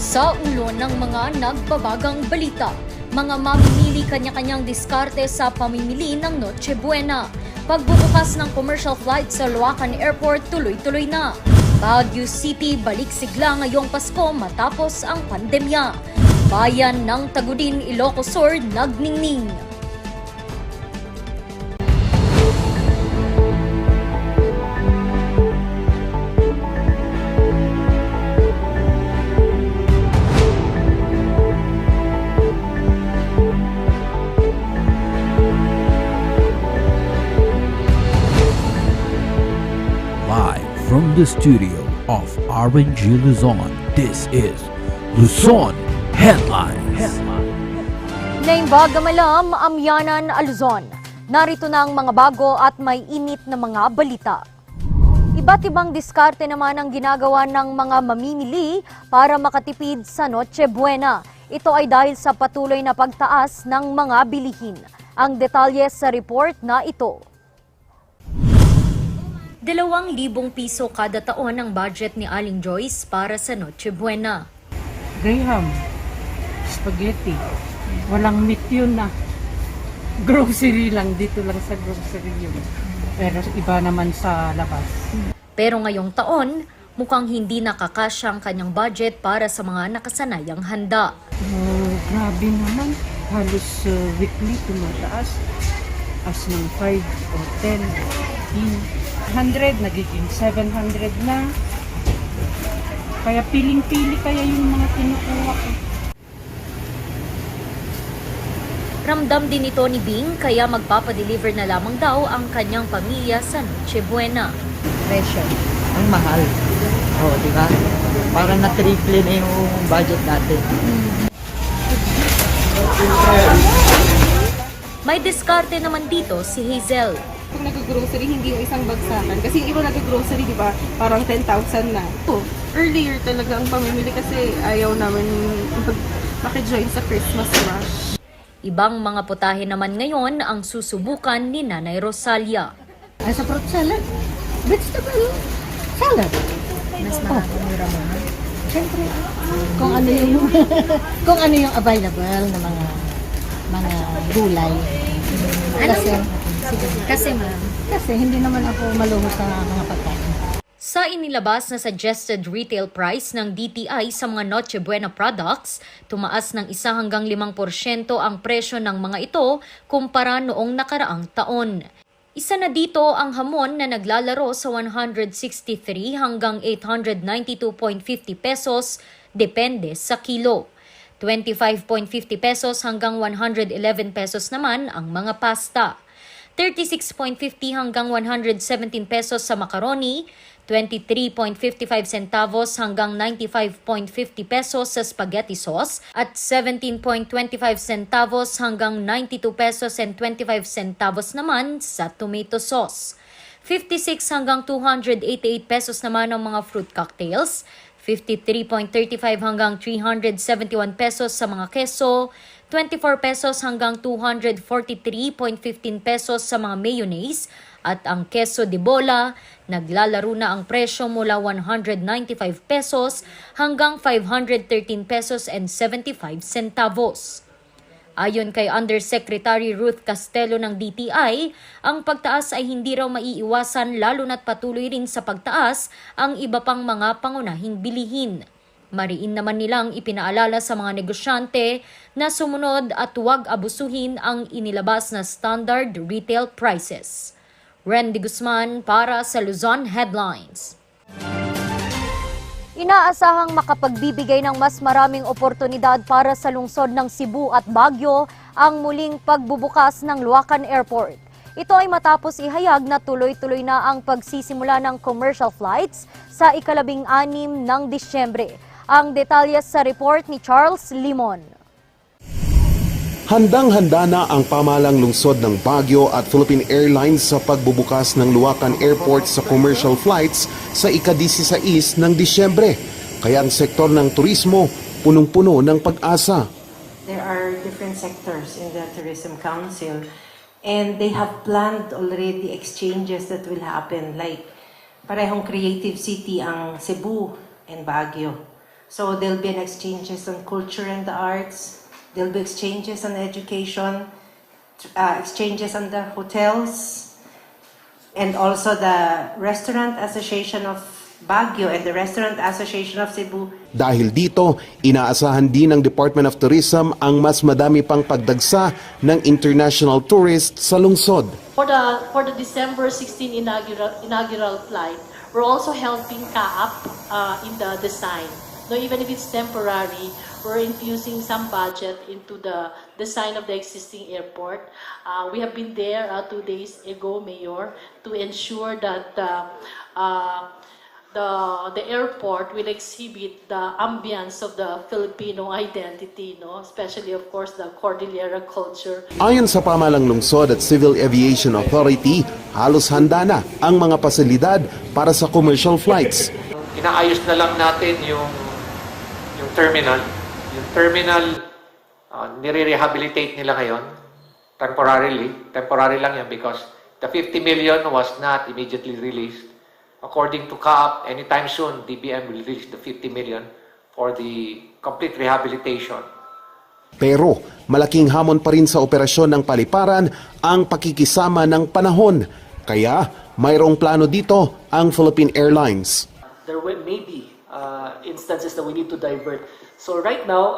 Sa ulo ng mga nagbabagang balita, mga mamimili kanya-kanyang diskarte sa pamimili ng Noche Buena. Pagbubukas ng commercial flight sa Luacan Airport tuloy-tuloy na. Baguio City balik sigla ngayong Pasko matapos ang pandemya. Bayan ng Tagudin, Ilocos Sur nagningning. Live from the studio of RNG Luzon, this is Luzon Headlines. Naimbaga malam, Amyanan, Luzon. Narito na ang mga bago at may init na mga balita. Iba't ibang diskarte naman ang ginagawa ng mga mamimili para makatipid sa Noche Buena. Ito ay dahil sa patuloy na pagtaas ng mga bilihin. Ang detalye sa report na ito. 2,000 piso kada taon ang budget ni Aling Joyce para sa Noche Buena. Graham, spaghetti, walang meat yun na. Grocery lang, dito lang sa grocery yun. Pero iba naman sa labas. Pero ngayong taon, mukhang hindi nakakasya ang kanyang budget para sa mga nakasanayang handa. Grabe naman, halos weekly tumataas. As ng 5 o 10, 100, nagiging 700 na. Kaya piling-pili kaya yung mga kinukuha ko. Ramdam din ito ni Bing kaya magpapadeliver na lamang daw ang kanyang pamilya sa Noche Buena. Presyo. Ang mahal. Oo, di ba? Parang na-triple na yung budget natin. May diskarte naman dito si Hazel. Kung nag-grocery, hindi yung isang bagsakan. Kasi yung iba nag-grocery, di ba, parang 10,000 na. Earlier talaga ang pamimili kasi ayaw namin makijoin sa Christmas rush. Ibang mga putahe naman ngayon ang susubukan ni Nanay Rosalia. Ay, sa fruit salad, vegetable salad. Mas makakamura mo. Siyempre, kung ano yung kung ano yung available na mga gulay. Kasi hindi naman ako maluho sa mga pagkain. Sa inilabas na suggested retail price ng DTI sa mga Noche Buena products, tumaas ng 1 hanggang 5% ang presyo ng mga ito kumpara noong nakaraang taon. Isa na dito ang hamon na naglalaro sa 163 hanggang 892.50 pesos depende sa kilo. 25.50 pesos hanggang 111 pesos naman ang mga pasta. 36.50 hanggang 117 pesos sa macaroni, 23.55 centavos hanggang 95.50 pesos sa spaghetti sauce at 17.25 centavos hanggang 92 pesos and 25 centavos naman sa tomato sauce. 56 hanggang 288 pesos naman ang mga fruit cocktails, 53.35 hanggang 371 pesos sa mga keso, 24 pesos hanggang 243.15 pesos sa mga mayonnaise at ang keso de bola, naglalaro na ang presyo mula 195 pesos hanggang 513 pesos and 75 centavos. Ayon kay Undersecretary Ruth Castelo ng DTI, ang pagtaas ay hindi raw maiiwasan lalo na't patuloy rin sa pagtaas ang iba pang mga pangunahing bilihin. Mariin naman nilang ipinaalala sa mga negosyante na sumunod at huwag abusuhin ang inilabas na standard retail prices. Randy Guzman para sa Luzon Headlines. Inaasahang makapagbibigay ng mas maraming oportunidad para sa lungsod ng Cebu at Baguio ang muling pagbubukas ng Luacan Airport. Ito ay matapos ihayag na tuloy-tuloy na ang pagsisimula ng commercial flights sa ika-16 ng Disyembre. Ang detalye sa report ni Charles Limon. Handang-handa na ang pamahalang lungsod ng Baguio at Philippine Airlines sa pagbubukas ng Luacan Airport sa commercial flights sa ika-16 ng Disyembre. Kaya ang sektor ng turismo punong-puno ng pag-asa. There are different sectors in the Tourism Council and they have planned already exchanges that will happen like parehong creative city ang Cebu and Baguio. So there'll be an exchanges on culture and the arts. There'll be exchanges on education, exchanges on the hotels, and also the Restaurant Association of Baguio and the Restaurant Association of Cebu. Dahil dito, inaasahan din ng Department of Tourism ang mas madami pang pagdagsa ng international tourists sa lungsod. For the December 16 inaugural flight, we're also helping CAAP in the design. No, even if it's temporary, we're infusing some budget into the design of the existing airport. We have been there 2 days ago, Mayor, to ensure that the airport will exhibit the ambience of the Filipino identity, no? Especially, of course, the Cordillera culture. Ayon sa pamahalang lungsod at Civil Aviation Authority, halos handa na ang mga pasilidad para sa commercial flights. Inaayos na lang natin yung terminal. Yung terminal, nire-rehabilitate nila ngayon, temporarily. Temporary lang yan because the 50 million was not immediately released. According to CAAP, anytime soon, DBM will release the 50 million for the complete rehabilitation. Pero malaking hamon pa rin sa operasyon ng paliparan ang pakikisama ng panahon. Kaya mayroong plano dito ang Philippine Airlines. There may be instances that we need to divert. So right now,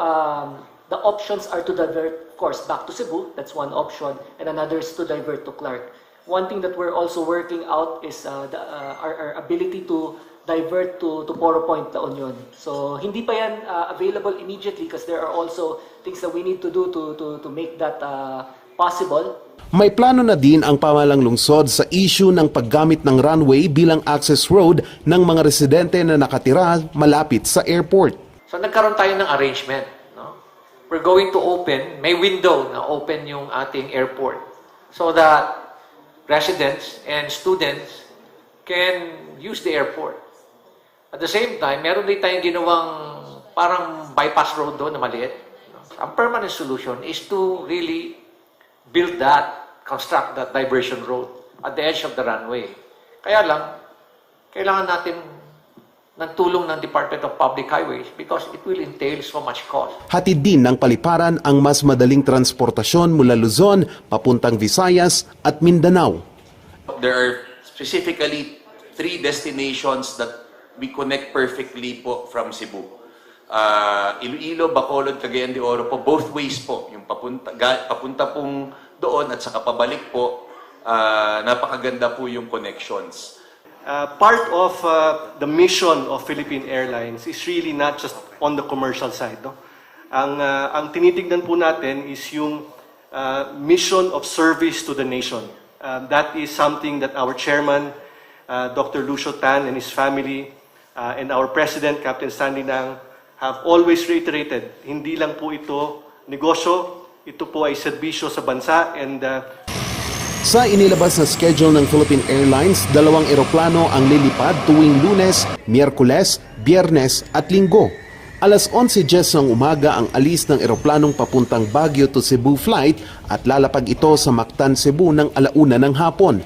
the options are to divert, of course, back to Cebu. That's one option. And another is to divert to Clark. One thing that we're also working out is our ability to divert to Poro Point, La Union. So hindi pa yan available immediately because there are also things that we need to do to make that possible. May plano na din ang pamahalang lungsod sa issue ng paggamit ng runway bilang access road ng mga residente na nakatira malapit sa airport. So nagkaroon tayo ng arrangement. No? We're going to open, may window na open yung ating airport so that residents and students can use the airport. At the same time, meron din tayong ginawang parang bypass road doon na maliit. Ang permanent solution is to really build that, construct that diversion road at the edge of the runway. Kaya lang, kailangan natin ng tulong ng Department of Public Highways because it will entail so much cost. Hatid din ng paliparan ang mas madaling transportasyon mula Luzon, papuntang Visayas at Mindanao. There are specifically 3 destinations that we connect perfectly po from Cebu. Iloilo, Bacolod, Cagayan de Oro po, both ways po. Yung papunta pong doon at saka pabalik po, napakaganda po yung connections. Part of the mission of Philippine Airlines is really not just on the commercial side. No? Ang tinitignan po natin is yung mission of service to the nation. That is something that our chairman, Dr. Lucio Tan and his family, and our president, Captain Sandy Nang, have always reiterated, hindi lang po ito negosyo, ito po ay serbisyo sa bansa and Sa inilabas na schedule ng Philippine Airlines, 2 eroplano ang lilipad tuwing Lunes, Miyerkules, Biyernes at Linggo. Alas 11:10 ng umaga ang alis ng eroplanong papuntang Baguio to Cebu flight at lalapag ito sa Mactan, Cebu ng 1:00 ng hapon.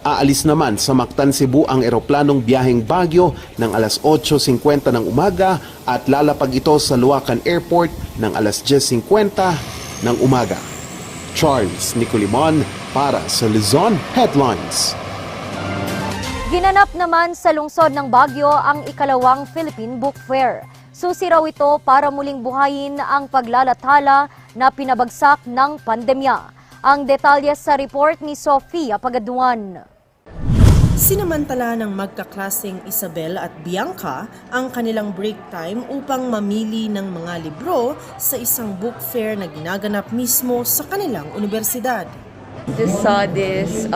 Aalis naman sa Mactan, Cebu ang eroplanong biyaheng Baguio ng alas 8:50 ng umaga at lalapag ito sa Luacan Airport ng alas 10:50 ng umaga. Charles Nicolimon para sa Luzon Headlines. Ginanap naman sa lungsod ng Baguio ang ikalawang Philippine Book Fair. Susi raw ito para muling buhayin ang paglalathala na pinabagsak ng pandemya. Ang detalye sa report ni Sofia Pagaduan. Sinamantala ng magkaklaseng Isabel at Bianca ang kanilang break time upang mamili ng mga libro sa isang book fair na ginaganap mismo sa kanilang universidad. Just saw this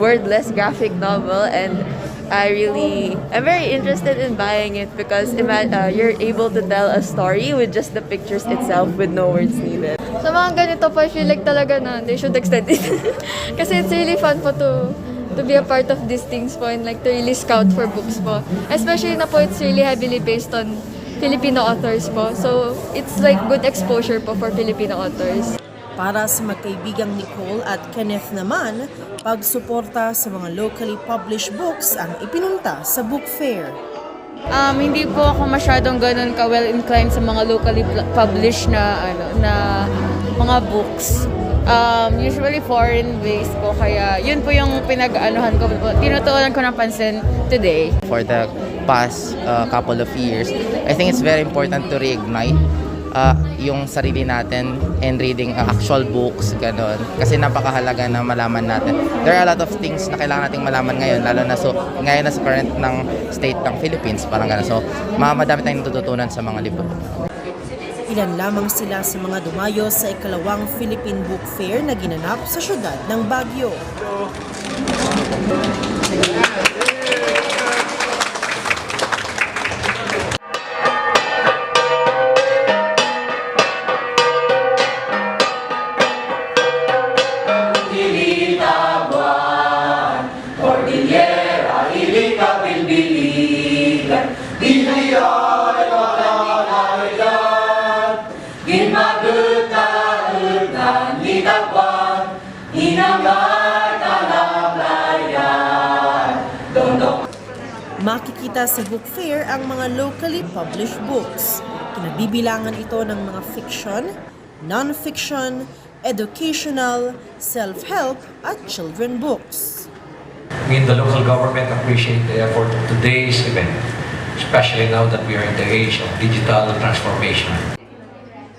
wordless graphic novel and I'm very interested in buying it because you're able to tell a story with just the pictures itself with no words needed. Sa mga ganito po, I feel like talaga na they should extend it. Kasi it's really fun po to be a part of these things po and like to really scout for books po. Especially na po it's really heavily based on Filipino authors po. So it's like good exposure po for Filipino authors. Para sa magkaibigang Nicole at Kenneth naman, pagsuporta sa mga locally published books ang ipinunta sa book fair. Hindi po ako masyadong ganun ka-well inclined sa mga locally published na mga books. Usually foreign-based po, kaya yun po yung pinag-anuhan ko. Tinutuunan ko ng pansin today. For the past couple of years, I think it's very important to reignite yung sarili natin and reading actual books, ganun. Kasi napakahalaga na malaman natin. There are a lot of things na kailangan nating malaman ngayon, lalo na ngayon na sa current ng state ng Philippines, parang ganun. So, madami tayong natututunan sa mga libro. Ilan lamang sila sa mga dumayo sa ikalawang Philippine Book Fair na ginanap sa syudad ng Baguio. Makikita sa book fair ang mga locally published books. Kinabibilangan ito ng mga fiction, non-fiction, educational, self-help at children books. We in the local government appreciate the effort of today's event, especially now that we are in the age of digital transformation.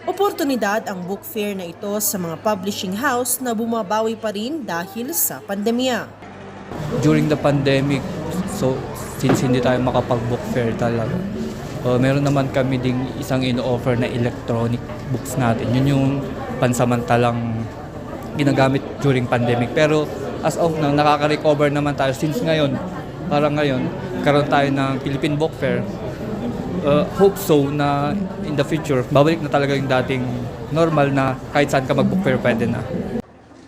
Oportunidad ang book fair na ito sa mga publishing house na bumabawi pa rin dahil sa pandemya. During the pandemic, so since hindi tayo makapag-book fair talaga, meron naman kami ding isang in-offer na electronic books natin. Yun yung pansamantalang ginagamit during pandemic. Pero as of now, nakaka-recover naman tayo since ngayon, parang ngayon, karoon tayo ng Philippine Book Fair. Hope so na in the future, babalik na talaga yung dating normal na kahit saan ka mag-book fair pwede na.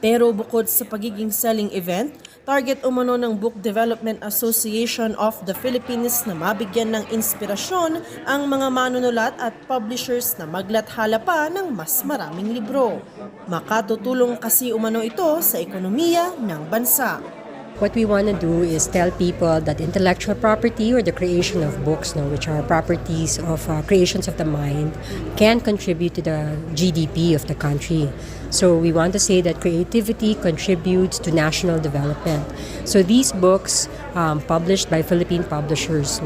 Pero bukod sa pagiging selling event, target umano ng Book Development Association of the Philippines na mabigyan ng inspirasyon ang mga manunulat at publishers na maglathala pa ng mas maraming libro. Makatutulong kasi umano ito sa ekonomiya ng bansa. What we want to do is tell people that intellectual property or the creation of books, which are properties of creations of the mind, can contribute to the GDP of the country. So we want to say that creativity contributes to national development. So these books published by Philippine publishers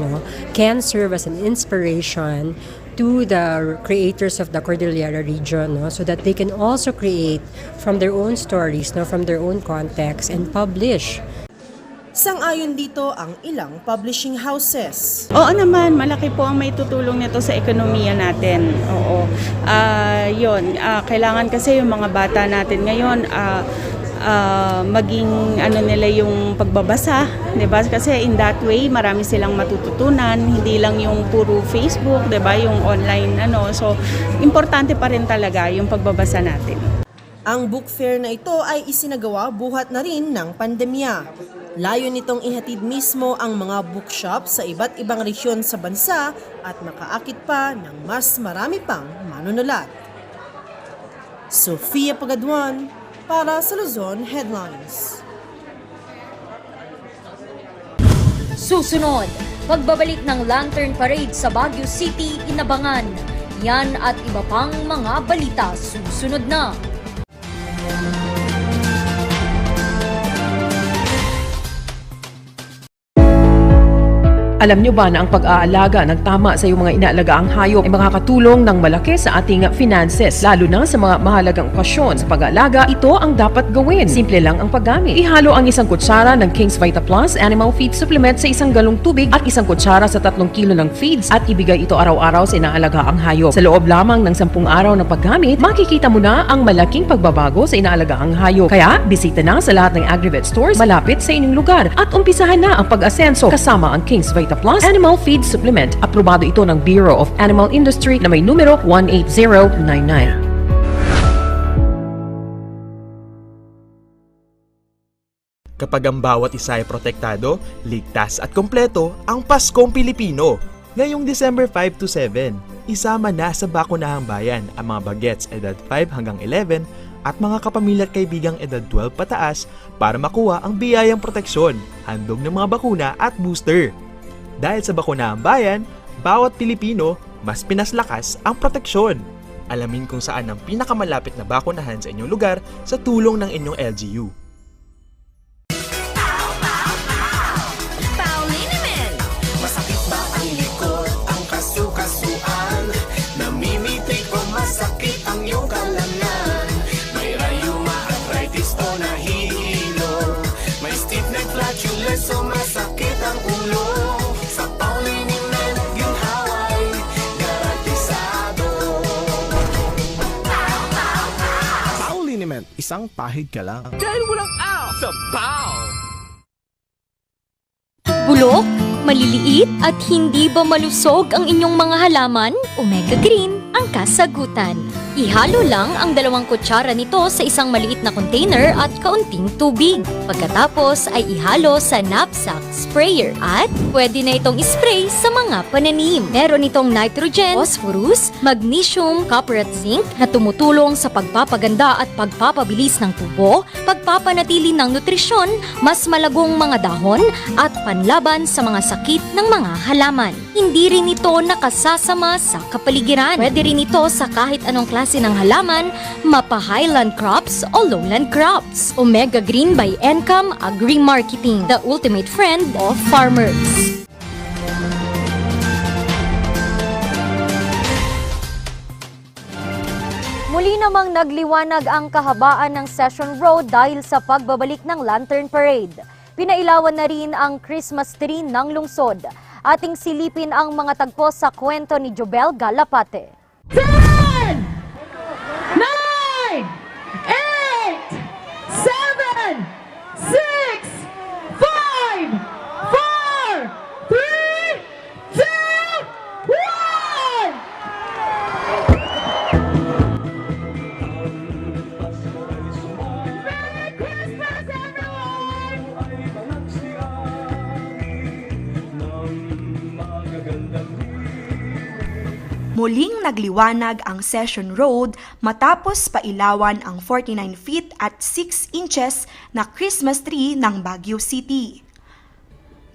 can serve as an inspiration to the creators of the Cordillera region so that they can also create from their own stories, from their own context and publish. Sang-ayon dito ang ilang publishing houses. Oo naman, malaki po ang may tutulong nito sa ekonomiya natin. Oo. Kailangan kasi yung mga bata natin ngayon maging nila yung pagbabasa, 'di ba? Kasi in that way marami silang matututunan, hindi lang yung puro Facebook, 'di ba? Yung online So, importante pa rin talaga yung pagbabasa natin. Ang book fair na ito ay isinagawa buhat na rin ng pandemya. Layo nitong ihatid mismo ang mga bookshop sa iba't ibang rehiyon sa bansa at makaakit pa ng mas marami pang manunulat. Sofia Pagaduan para sa Luzon Headlines. Susunod, pagbabalik ng Lantern Parade sa Baguio City, inabangan. Yan at iba pang mga balita susunod na. Alam nyo ba na ang pag-aalaga ng tama sa iyong mga inaalagaang hayop ay makakatulong ng malaki sa ating finances, lalo na sa mga mahalagang okasyon. Sa pag-aalaga, ito ang dapat gawin. Simple lang ang paggamit. Ihalo ang 1 kutsara ng King's Vita Plus Animal Feed Supplement sa 1 galong tubig at 1 kutsara sa 3 kilo ng feeds at ibigay ito araw-araw sa inaalagaang hayop. Sa loob lamang ng 10 araw ng paggamit, makikita mo na ang malaking pagbabago sa inaalagaang hayop. Kaya, bisita na sa lahat ng Agrivet stores malapit sa inyong lugar at umpisahan na ang pag-asenso kasama ang King's Vita Plus Animal Feed Supplement. Aprobado ito ng Bureau of Animal Industry na may numero 18099. Kapag ang bawat isa ay protektado, ligtas at kompleto ang Paskong Pilipino. Ngayong December 5 to 7, isama na sa Bakunahang Bayan ang mga bagets edad 5 hanggang 11 at mga kapamilya at kaibigang edad 12 pataas para makuha ang biyayang proteksyon, handog ng mga bakuna at booster. Dahil sa Bakunahang Bayan, bawat Pilipino mas pinaslakas ang proteksyon. Alamin kung saan ang pinakamalapit na bakunahan sa inyong lugar sa tulong ng inyong LGU. Masakit ba ang likod, ang kasu-kasuan? Namimitig o masakit ang iyong kalamnan? May rayuma, arthritis o nahihilo? May stiff neck, flatulence o masakit ang ulo? Sa Pauliniment, ginhaway, garantisado. Pauliniment, isang pahid ka lang. Dahil walang out sa PAO! Bulok, maliliit at hindi ba malusog ang inyong mga halaman? Omega Green ang kasagutan. Ihalo lang ang 2 kutsara nito sa isang maliit na container at kaunting tubig. Pagkatapos ay ihalo sa knapsack sprayer at pwede na itong ispray sa mga pananim. Meron itong nitrogen, phosphorus, magnesium, copper at zinc na tumutulong sa pagpapaganda at pagpapabilis ng tubo, pagpapanatili ng nutrisyon, mas malagong mga dahon at panlaban sa mga sakit ng mga halaman. Hindi rin ito nakasasama sa kapaligiran. Pwede rin ito sa kahit anong klase ng halaman, mapa-highland crops o lowland crops. Omega Green by Encam Agri-Marketing, the ultimate friend of farmers. Muli namang nagliwanag ang kahabaan ng Session Road dahil sa pagbabalik ng Lantern Parade. Pinailawan na rin ang Christmas tree ng lungsod. Ating silipin ang mga tagpo sa kwento ni Jobel Galapate. 9, 8, 7, 6, 5, 4, 3, 2, 1! Muling nagliwanag ang Session Road matapos pailawan ang 49 feet at 6 inches na Christmas tree ng Baguio City.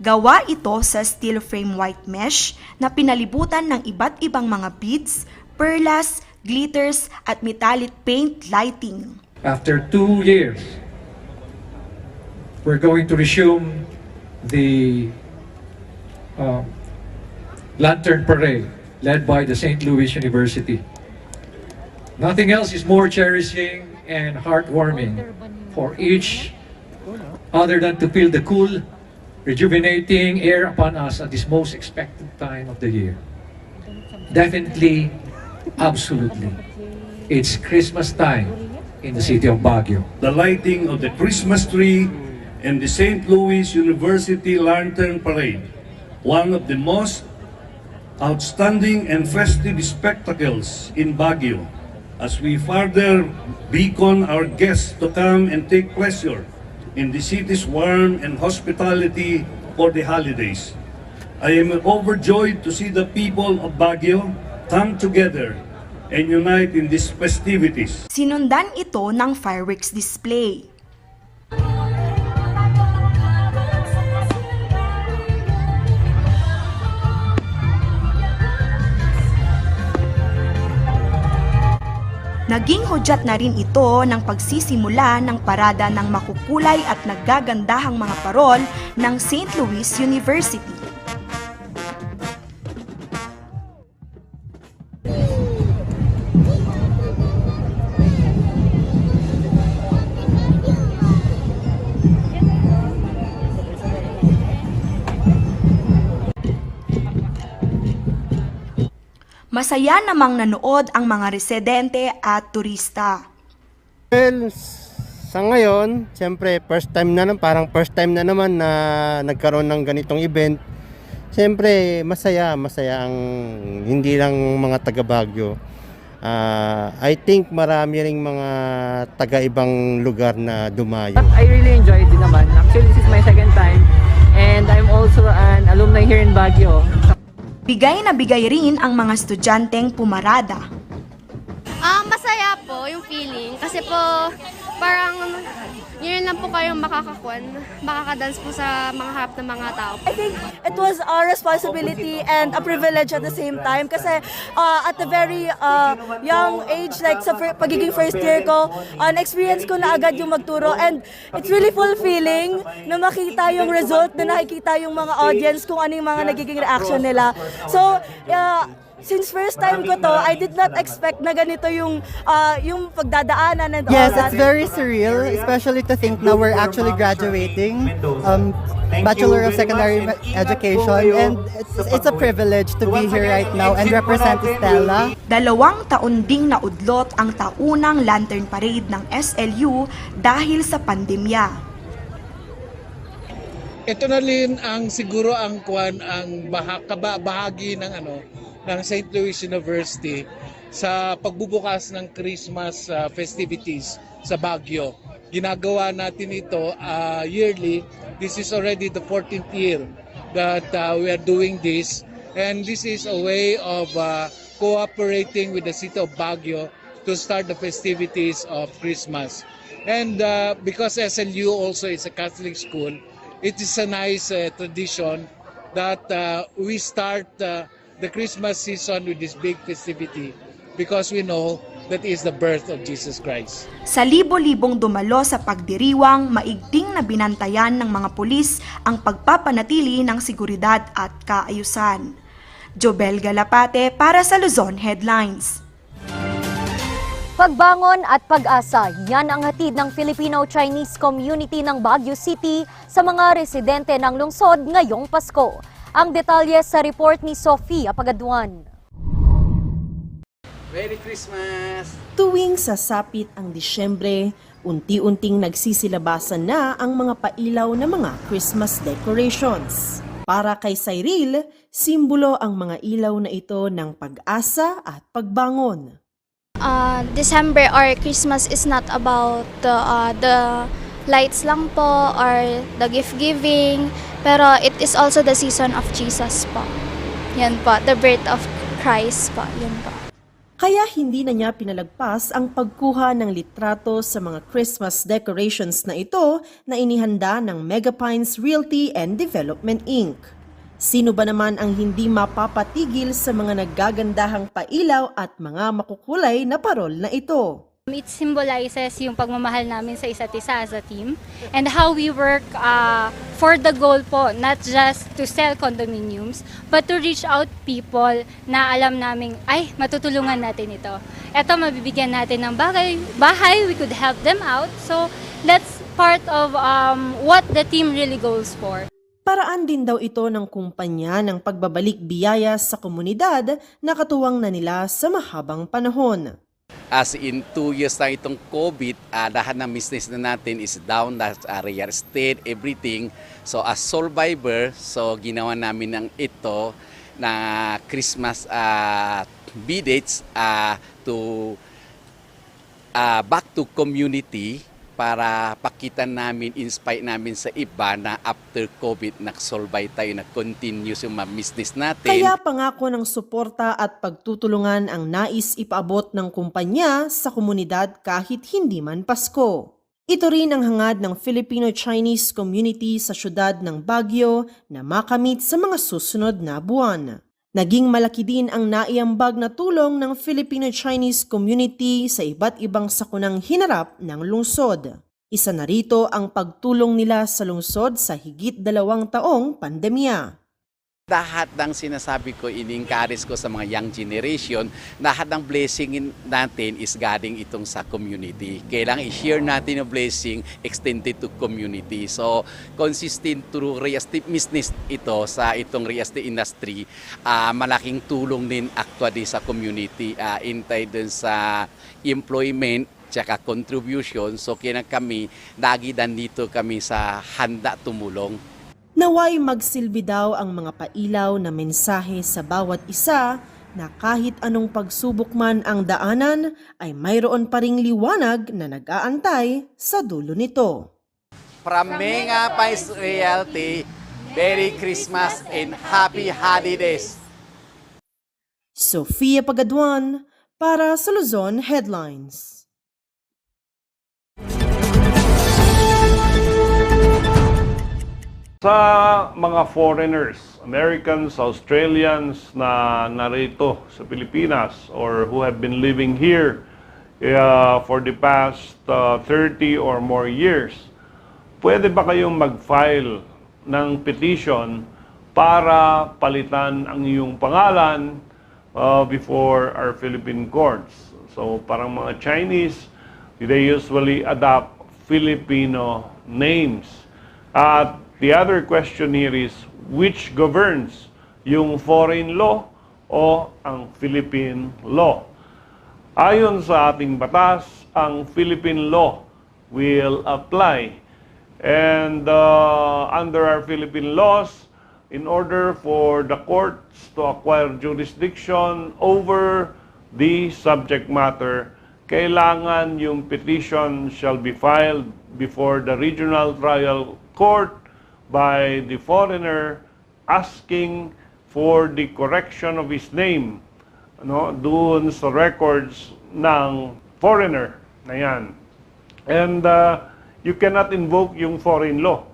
Gawa ito sa steel frame white mesh na pinalibutan ng iba't ibang mga beads, perlas, glitters at metallic paint lighting. After 2 years, we're going to resume the Lantern Parade led by the St. Louis University. Nothing else is more cherishing and heartwarming for each other than to feel the cool, rejuvenating air upon us at this most expected time of the year. Definitely, absolutely, it's Christmas time in the city of Baguio. The lighting of the Christmas tree and the St. Louis University Lantern Parade, one of the most outstanding and festive spectacles in Baguio, as we further beacon our guests to come and take pleasure in the city's warmth and hospitality for the holidays. I am overjoyed to see the people of Baguio come together and unite in these festivities. Sinundan ito ng fireworks display. Naging hudyat na rin ito ng pagsisimula ng parada ng makukulay at naggagandahang mga parol ng St. Louis University. Masaya namang nanood ang mga residente at turista. Well, sa ngayon, siyempre first time na naman na nagkaroon ng ganitong event. Siyempre masaya ang hindi lang mga taga Baguio. I think marami ring mga taga ibang lugar na dumayo. I really enjoyed it naman. Actually, this is my second time and I'm also an alumni here in Baguio. Bigay na bigay rin ang mga estudyanteng pumarada. Masaya po yung feeling kasi po parang Yun lang po kayong makakadance po sa mga harap ng mga tao. I think it was a responsibility and a privilege at the same time kasi at a very young age, like sa pagiging first year ko, experience ko na agad yung magturo and it's really fulfilling na makita yung result, na nakikita yung mga audience kung ano yung mga nagiging reaction nila. So, since first time ko to, I did not expect na ganito yung pagdadaanan and all Yes, that. it's very surreal, especially to think now we're actually graduating, Bachelor of Secondary Education, and it's a privilege to be here right now and represent Stella. 2 taon ding naudlot ang taunang Lantern Parade ng SLU dahil sa pandemya. Ito na rin ang siguro ang bahagi ng ng St. Louis University sa pagbubukas ng Christmas festivities sa Baguio. Ginagawa natin ito yearly. This is already the 14th year that we are doing this, and this is a way of cooperating with the city of Baguio to start the festivities of Christmas. And because SLU also is a Catholic school, it is a nice tradition that we start the Christmas season with this big festivity because we know that is the birth of Jesus Christ. Sa libo-libong dumalo sa pagdiriwang, maigting na binantayan ng mga pulis ang pagpapanatili ng seguridad at kaayusan. Jobel Galapate para sa Luzon Headlines. Pagbangon at pag-asa, yan ang hatid ng Filipino-Chinese community ng Baguio City sa mga residente ng lungsod ngayong Pasko. Ang detalye sa report ni Sofia Pagaduan. Merry Christmas! Tuwing sasapit ang Disyembre, unti-unting nagsisilabasan na ang mga pailaw na mga Christmas decorations. Para kay Cyril, simbolo ang mga ilaw na ito ng pag-asa at pagbangon. December or Christmas is not about the lights lang po or the gift giving, pero it is also the season of Jesus po. Yan po, the birth of Christ po. Yan po. Kaya hindi na niya pinalagpas ang pagkuha ng litrato sa mga Christmas decorations na ito na inihanda ng Megapines Realty and Development Inc. Sino ba naman ang hindi mapapatigil sa mga naggagandahang pailaw at mga makukulay na parol na ito? It symbolizes yung pagmamahal namin sa isa't isa as a team and how we work for the goal po, not just to sell condominiums, but to reach out people na alam namin, ay, matutulungan natin ito. Ito, mabibigyan natin ng bahay, we could help them out. So, that's part of what the team really goes for. Paraan din daw ito ng kumpanya ng pagbabalik biyaya sa komunidad na katuwang na nila sa mahabang panahon. As in 2 years na itong COVID, lahat ng business na natin is down, real estate, everything. So as survivor, so ginawa namin ng ito na Christmas bidates to back to community para pakita namin, inspire namin sa iba na after COVID, nag-survive tayo, nag-continue yung mga business natin. Kaya pangako ng suporta at pagtutulungan ang nais ipaabot ng kumpanya sa komunidad kahit hindi man Pasko. Ito rin ang hangad ng Filipino-Chinese community sa syudad ng Baguio na makamit sa mga susunod na buwan. Naging malaki din ang naiambag na tulong ng Filipino-Chinese community sa iba't ibang sakunang hinarap ng lungsod. Isa na rito ang pagtulong nila sa lungsod sa higit 2 taong pandemya. Lahat ng sinasabi ko, in-encourage ko sa mga young generation, lahat ng blessing natin is galing itong sa community. Kailangan i-share natin yung blessing extended to community. So, consistent through real estate business ito sa itong real estate industry, malaking tulong din actually sa community, intay dun sa employment, tsaka contribution. So, kaya kami, lagi dito kami sa handa tumulong. Naway magsilbi daw ang mga pailaw na mensahe sa bawat isa na kahit anong pagsubok man ang daanan ay mayroon pa ring liwanag na nag-aantay sa dulo nito. From Megapines Realty, Merry Christmas and Happy Holidays! Sofia Pagaduan para sa Luzon Headlines. Sa mga foreigners, Americans, Australians na narito sa Pilipinas or who have been living here for the past 30 or more years, pwede ba kayong mag-file ng petition para palitan ang iyong pangalan before our Philippine courts? So parang mga Chinese, they usually adopt Filipino names. At the other question here is, which governs, yung foreign law o ang Philippine law? Ayon sa ating batas, ang Philippine law will apply. And under our Philippine laws, in order for the courts to acquire jurisdiction over the subject matter, kailangan yung petition shall be filed before the regional trial court by the foreigner asking for the correction of his name, doon sa records ng foreigner na yan. And you cannot invoke yung foreign law.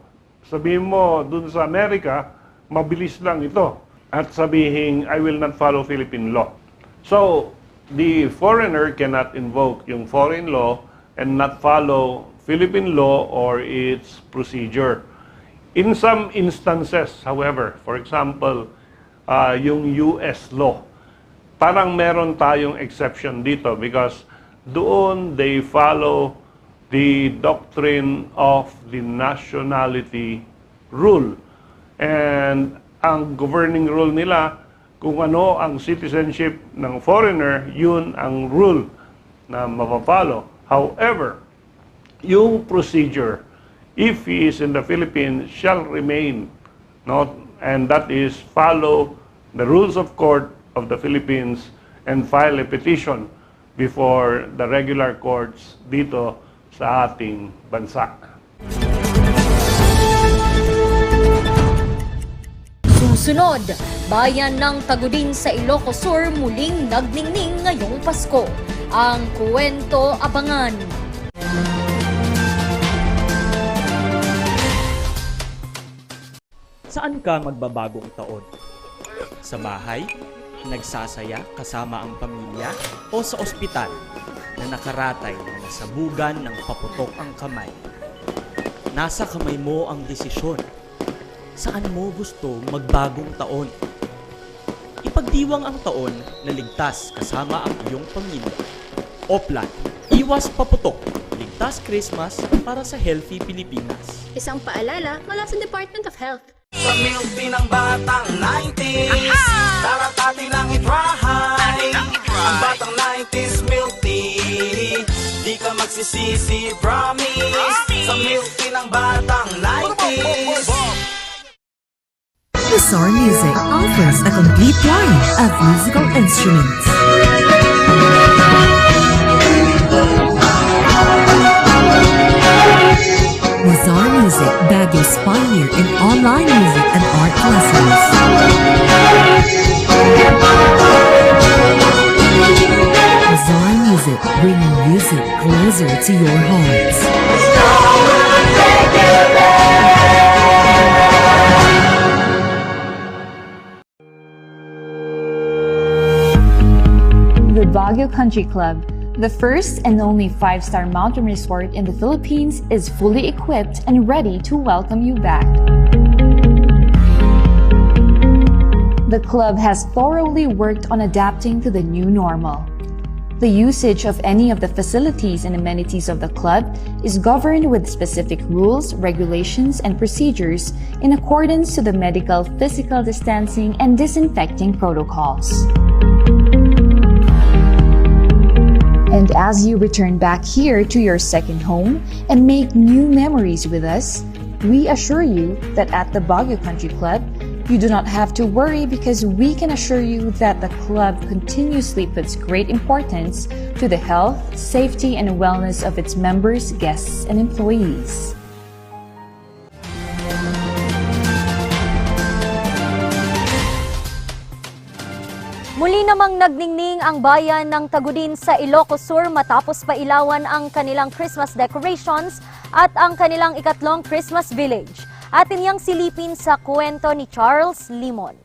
Sabihin mo, doon sa Amerika, mabilis lang ito. At sabihin, I will not follow Philippine law. So, the foreigner cannot invoke yung foreign law and not follow Philippine law or its procedure. In some instances, however, for example, yung US law, parang meron tayong exception dito because doon they follow the doctrine of the nationality rule. And ang governing rule nila, kung ano ang citizenship ng foreigner, yun ang rule na mapapalo. However, yung procedure, if he is in the Philippines, shall remain, and that is follow the rules of court of the Philippines and file a petition before the regular courts dito sa ating bansa. Susunod, bayan ng Tagudin sa Ilocos Sur muling nagningning ngayong Pasko. Ang kwento abangan. Saan ka magbabagong taon? Sa bahay? Nagsasaya kasama ang pamilya? O sa ospital na nakaratay na nasabugan ng paputok ang kamay? Nasa kamay mo ang desisyon. Saan mo gusto magbagong taon? Ipagdiwang ang taon na ligtas kasama ang iyong pamilya. Oplan, iwas paputok. Ligtas Christmas para sa Healthy Pilipinas. Isang paalala mula sa Department of Health. Sa milk din ng batang 90s, darat atin lang i-try. Ang batang 90s milk tea, di ka magsisisi, promise. Sa milk din ng batang 90s. Bizarre Music offers a complete line of musical instruments. Bizarre Music, Baguio's pioneer in online music and art lessons. Bizarre Music, bringing music closer to your hearts. The Baguio Country Club, the first and only 5-star mountain resort in the Philippines, is fully equipped and ready to welcome you back. The club has thoroughly worked on adapting to the new normal. The usage of any of the facilities and amenities of the club is governed with specific rules, regulations, and procedures in accordance to the medical, physical distancing, and disinfecting protocols. And as you return back here to your second home and make new memories with us, we assure you that at the Baguio Country Club, you do not have to worry because we can assure you that the club continuously puts great importance to the health, safety, and wellness of its members, guests, and employees. Muli namang nagningning ang bayan ng Tagudin sa Ilocos Sur matapos pailawan ang kanilang Christmas decorations at ang kanilang ikatlong Christmas village. Atin yang silipin sa kwento ni Charles Limon.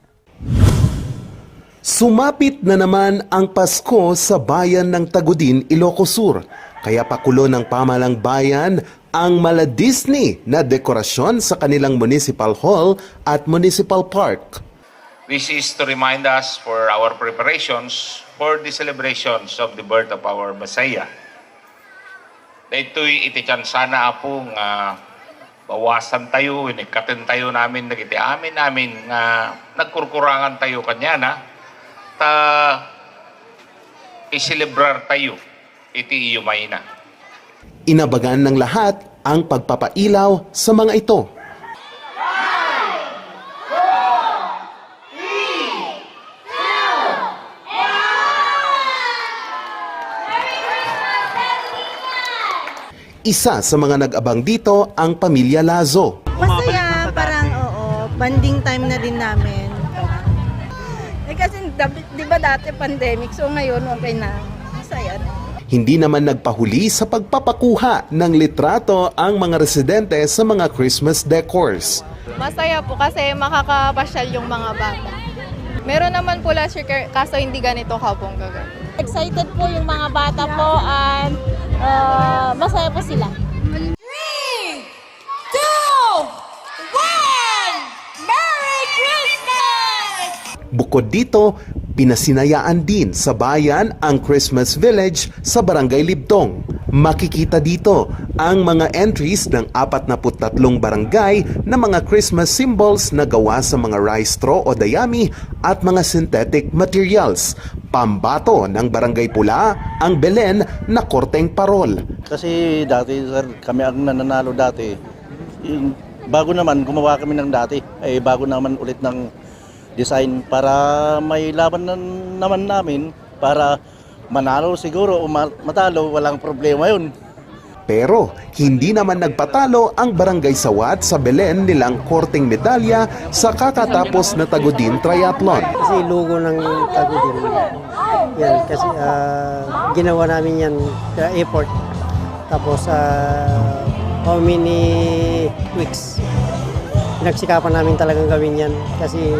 Sumapit na naman ang Pasko sa bayan ng Tagudin, Ilocos Sur. Kaya pakulo ng pamahalang bayan ang mala Disney na dekorasyon sa kanilang municipal hall at municipal park. This is to remind us for our preparations for the celebrations of the birth of our Messiah. Ito'y itichan sana apong bawasan tayo, inikatin tayo namin, nagitiamin namin nga nagkurkurangan tayo kanya na iselebrar tayo, iti iyumay na. Inabagan ng lahat ang pagpapailaw sa mga ito. Isa sa mga nag-abang dito ang pamilya Lazo. Masaya, parang banding time na din namin. Kasi di ba dati pandemic, so ngayon okay na. Masaya na. Hindi naman nagpahuli sa pagpapakuha ng litrato ang mga residente sa mga Christmas decors. Masaya po kasi makakapasyal yung mga bata. Meron naman po last year kaso hindi ganito kabongga. Excited po yung mga bata po and masaya po sila. 3, 2, 1! Merry Christmas! Bukod dito, pinasinayaan din sa bayan ang Christmas Village sa Barangay Libdong. Makikita dito ang mga entries ng 43 barangay na mga Christmas symbols na gawa sa mga rice straw o dayami at mga synthetic materials. Pambato ng Barangay Pula ang Belen na korteng parol. Kasi dati sir, kami ang nananalo dati. Bago naman gumawa kami ng dati, bago naman ulit ng design para may laban naman namin para manalo siguro o matalo, walang problema yun. Pero hindi naman nagpatalo ang Barangay Sawat sa Belen nilang korteng medalya sa kakatapos na Tagudin Triathlon. Kasi logo ng Tagudin. Yan, kasi ginawa namin yan effort. Tapos how many weeks pinagsikapan namin talagang gawin yan kasi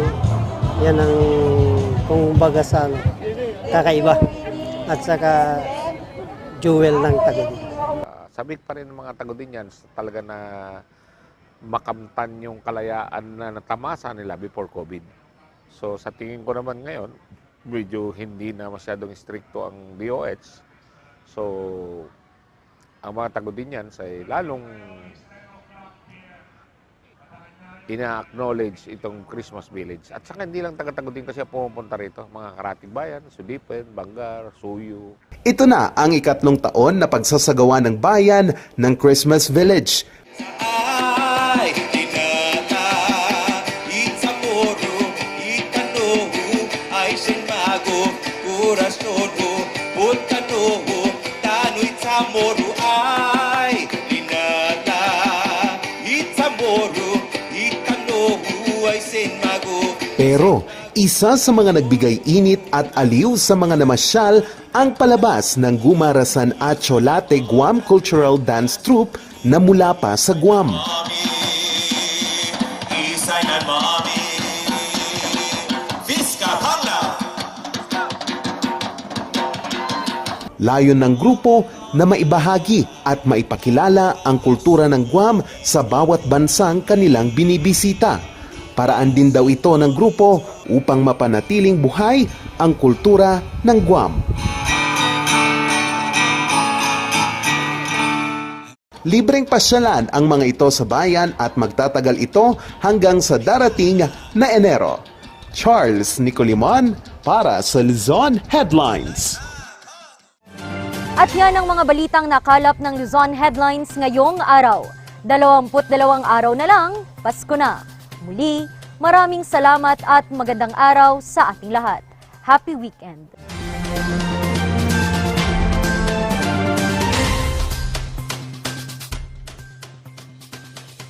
yan ang kung baga sa kakaiba at saka jewel ng Tagudin. Sabik pa rin ng mga Tagudinians talaga na makamtan yung kalayaan na natamasa nila before COVID. So sa tingin ko naman ngayon, medyo hindi na masyadong stricto ang DOH. So ang mga Tagudinians ay lalong ina-acknowledge itong Christmas Village. At saka hindi lang taga-Tagudin kasi pumupunta rito. Mga karating bayan, Sudipen, Bangar, Suyu. Ito na ang ikatlong taon na pagsasagawa ng bayan ng Christmas Village. Pero isa sa mga nagbigay init at aliw sa mga namasyal ang palabas ng Gumarasan at Cholate Guam Cultural Dance Troupe na mula pa sa Guam. Layon ng grupo na maibahagi at maipakilala ang kultura ng Guam sa bawat bansang kanilang binibisita. Paraan din daw ito ng grupo upang mapanatiling buhay ang kultura ng Guam. Libreng pasyalan ang mga ito sa bayan at magtatagal ito hanggang sa darating na Enero. Charles Nicolimon para sa Luzon Headlines. At yan ang mga balitang nakalap ng Luzon Headlines ngayong araw. 22 araw na lang, Pasko na. Muli, maraming salamat at magandang araw sa ating lahat. Happy weekend!